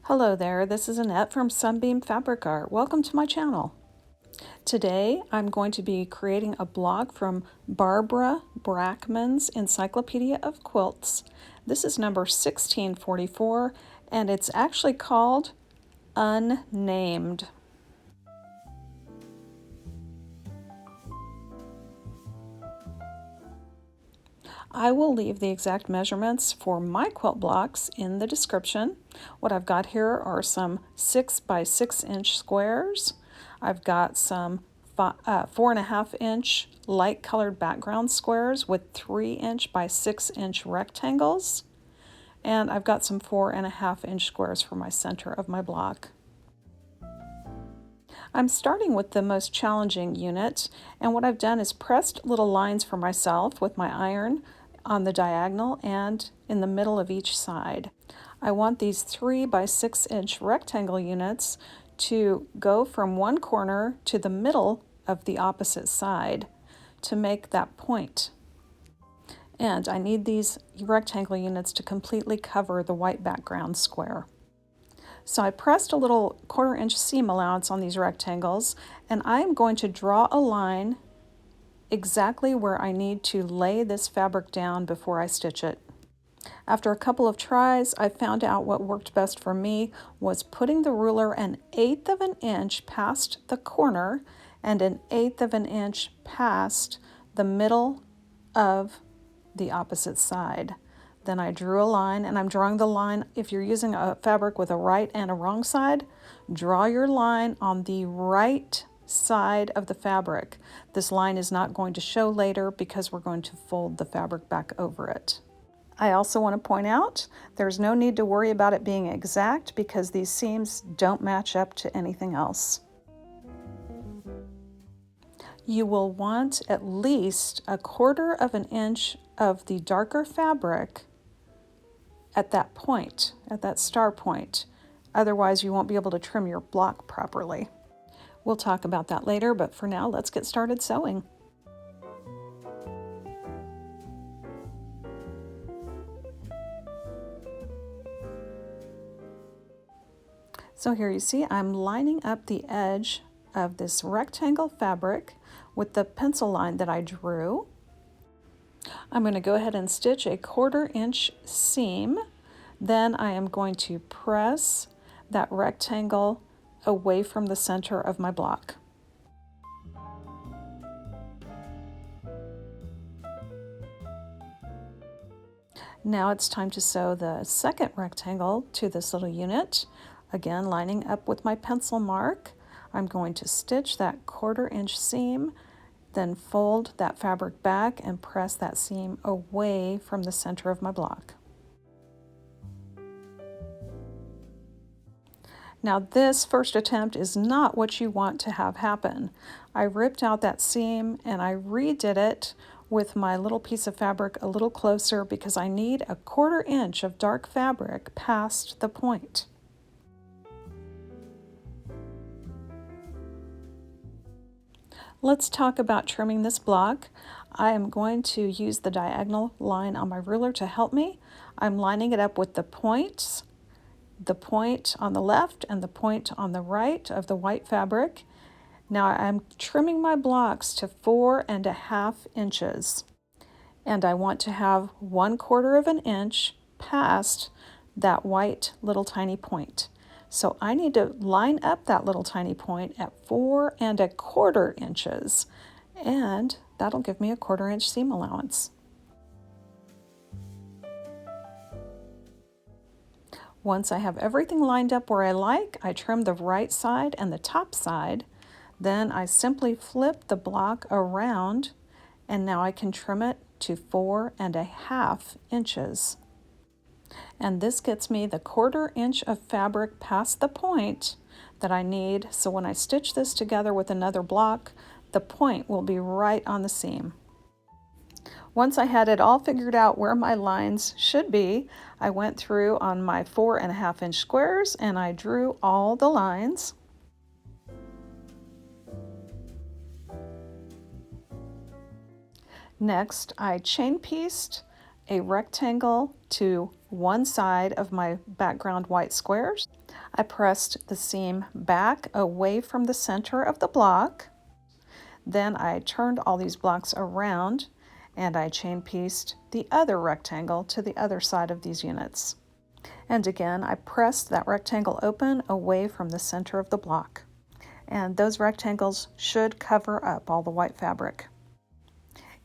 Hello there, this is Annette from Sunbeam Fabric Art. Welcome to my channel. Today I'm going to be creating a blog from Barbara Brackman's Encyclopedia of Quilts. This is number 1644 and it's actually called Unnamed. I will leave the exact measurements for my quilt blocks in the description. What I've got here are some 6 by 6 inch squares. I've got some 4.5 inch light colored background squares with 3 inch by 6 inch rectangles. And I've got some 4.5 inch squares for my center of my block. I'm starting with the most challenging unit, and what I've done is pressed little lines for myself with my iron on the diagonal and in the middle of each side. I want these 3 by 6 inch rectangle units to go from one corner to the middle of the opposite side to make that point. And I need these rectangle units to completely cover the white background square. So I pressed a little 1/4 inch seam allowance on these rectangles, and I'm going to draw a line exactly where I need to lay this fabric down before I stitch it. After a couple of tries, I found out what worked best for me was putting the ruler 1/8 of an inch past the corner and 1/8 of an inch past the middle of the opposite side. Then I drew a line, and I'm drawing the line. If you're using a fabric with a right and a wrong side, draw your line on the right side of the fabric. This line is not going to show later because we're going to fold the fabric back over it. I also want to point out there's no need to worry about it being exact because these seams don't match up to anything else. You will want at least 1/4 of an inch of the darker fabric at that point, at that star point. Otherwise, you won't be able to trim your block properly. We'll talk about that later, but for now, let's get started sewing. So here you see I'm lining up the edge of this rectangle fabric with the pencil line that I drew. I'm going to go ahead and stitch a 1/4 inch seam. Then I am going to press that rectangle away from the center of my block. Now it's time to sew the second rectangle to this little unit. Again, lining up with my pencil mark, I'm going to stitch that 1/4 inch seam, then fold that fabric back and press that seam away from the center of my block. Now this first attempt is not what you want to have happen. I ripped out that seam and I redid it with my little piece of fabric a little closer because I need 1/4 inch of dark fabric past the point. Let's talk about trimming this block. I am going to use the diagonal line on my ruler to help me. I'm lining it up with the points, the point on the left and the point on the right of the white fabric. Now I'm trimming my blocks to 4.5 inches, and I want to have 1/4 of an inch past that white little tiny point. So I need to line up that little tiny point at 4.25 inches, and that'll give me a 1/4 inch seam allowance. Once I have everything lined up where I like, I trim the right side and the top side. Then I simply flip the block around, and now I can trim it to 4.5 inches. And this gets me the 1/4 inch of fabric past the point that I need, so when I stitch this together with another block, the point will be right on the seam. Once I had it all figured out where my lines should be, I went through on my 4.5 inch squares and I drew all the lines. Next, I chain pieced a rectangle to one side of my background white squares. I pressed the seam back away from the center of the block. Then I turned all these blocks around and I chain pieced the other rectangle to the other side of these units. And again, I pressed that rectangle open away from the center of the block. And those rectangles should cover up all the white fabric.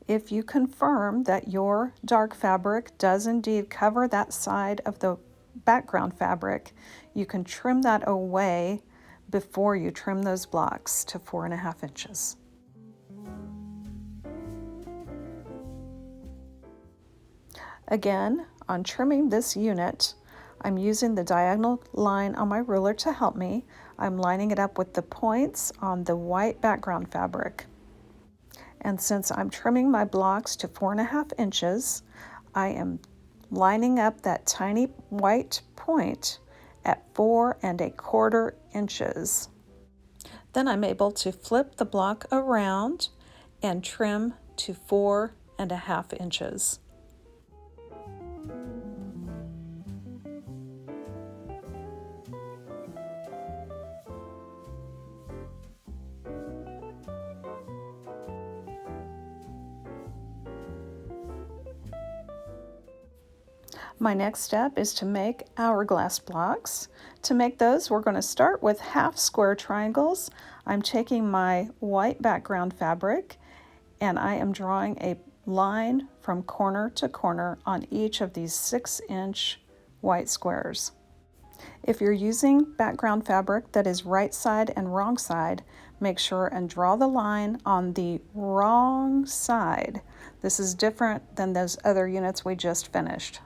If you confirm that your dark fabric does indeed cover that side of the background fabric, you can trim that away before you trim those blocks to 4.5 inches. Again, on trimming this unit, I'm using the diagonal line on my ruler to help me. I'm lining it up with the points on the white background fabric. And since I'm trimming my blocks to 4.5 inches, I am lining up that tiny white point at 4.25 inches. Then I'm able to flip the block around and trim to 4.5 inches. My next step is to make hourglass blocks. To make those, we're going to start with half square triangles. I'm taking my white background fabric and I am drawing a line from corner to corner on each of these 6-inch white squares. If you're using background fabric that is right side and wrong side, make sure and draw the line on the wrong side. This is different than those other units we just finished.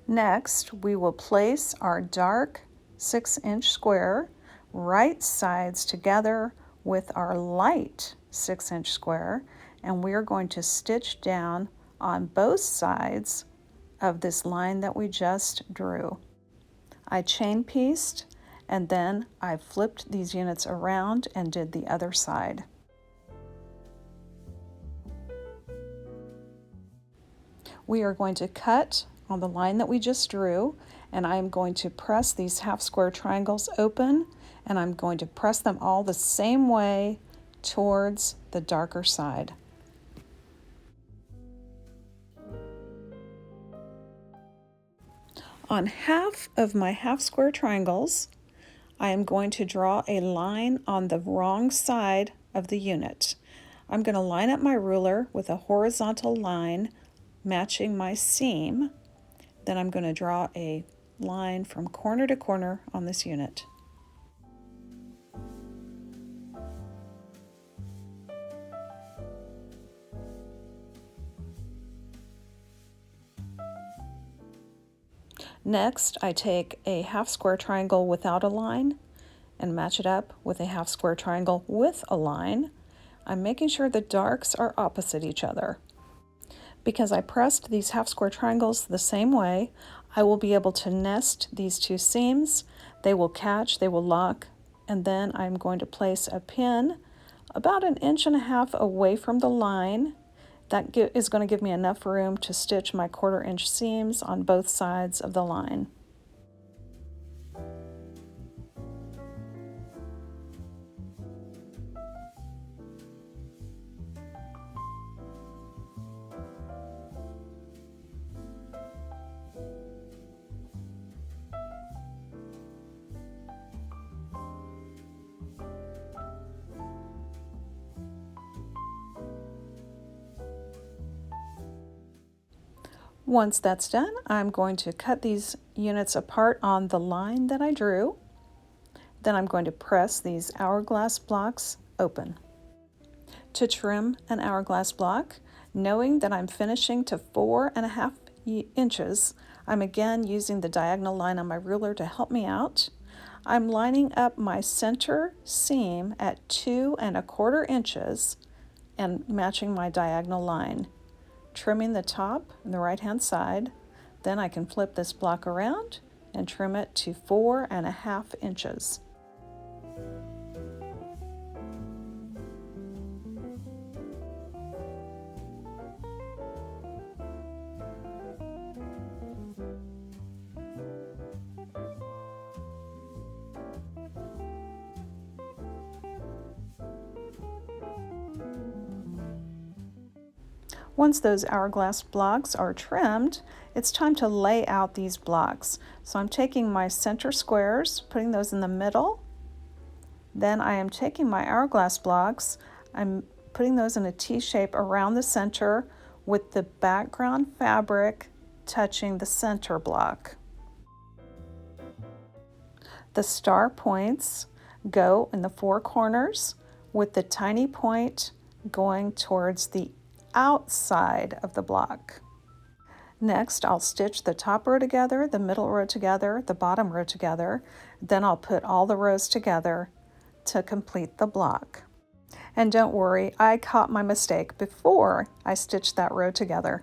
Next, we will place our dark 6-inch square right sides together with our light 6-inch square, and we are going to stitch down on both sides of this line that we just drew. I chain pieced and then I flipped these units around and did the other side. We are going to cut on the line that we just drew, and I'm going to press these half square triangles open, and I'm going to press them all the same way towards the darker side. On half of my half square triangles, I am going to draw a line on the wrong side of the unit. I'm going to line up my ruler with a horizontal line matching my seam. Then I'm going to draw a line from corner to corner on this unit. Next, I take a half square triangle without a line and match it up with a half square triangle with a line. I'm making sure the darks are opposite each other. Because I pressed these half square triangles the same way, I will be able to nest these two seams. They will catch, they will lock, and then I'm going to place a pin about 1.5 inches away from the line. That is going to give me enough room to stitch my 1/4 inch seams on both sides of the line. Once that's done, I'm going to cut these units apart on the line that I drew. Then I'm going to press these hourglass blocks open. To trim an hourglass block, knowing that I'm finishing to 4.5 inches, I'm again using the diagonal line on my ruler to help me out. I'm lining up my center seam at 2.25 inches and matching my diagonal line. Trimming the top and the right hand side, then I can flip this block around and trim it to 4.5 inches. Once those hourglass blocks are trimmed, it's time to lay out these blocks. So I'm taking my center squares, putting those in the middle. Then I am taking my hourglass blocks, I'm putting those in a T shape around the center with the background fabric touching the center block. The star points go in the four corners with the tiny point going towards the outside of the block. Next, I'll stitch the top row together, the middle row together, the bottom row together. Then I'll put all the rows together to complete the block. And don't worry, I caught my mistake before I stitched that row together.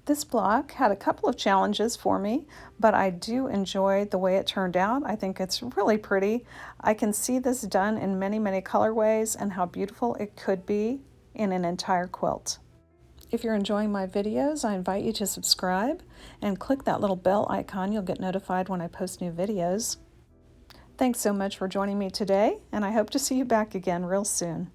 This block had a couple of challenges for me, but I do enjoy the way it turned out. I think it's really pretty. I can see this done in many, many colorways and how beautiful it could be in an entire quilt. If you're enjoying my videos, I invite you to subscribe and click that little bell icon. You'll get notified when I post new videos. Thanks so much for joining me today, and I hope to see you back again real soon.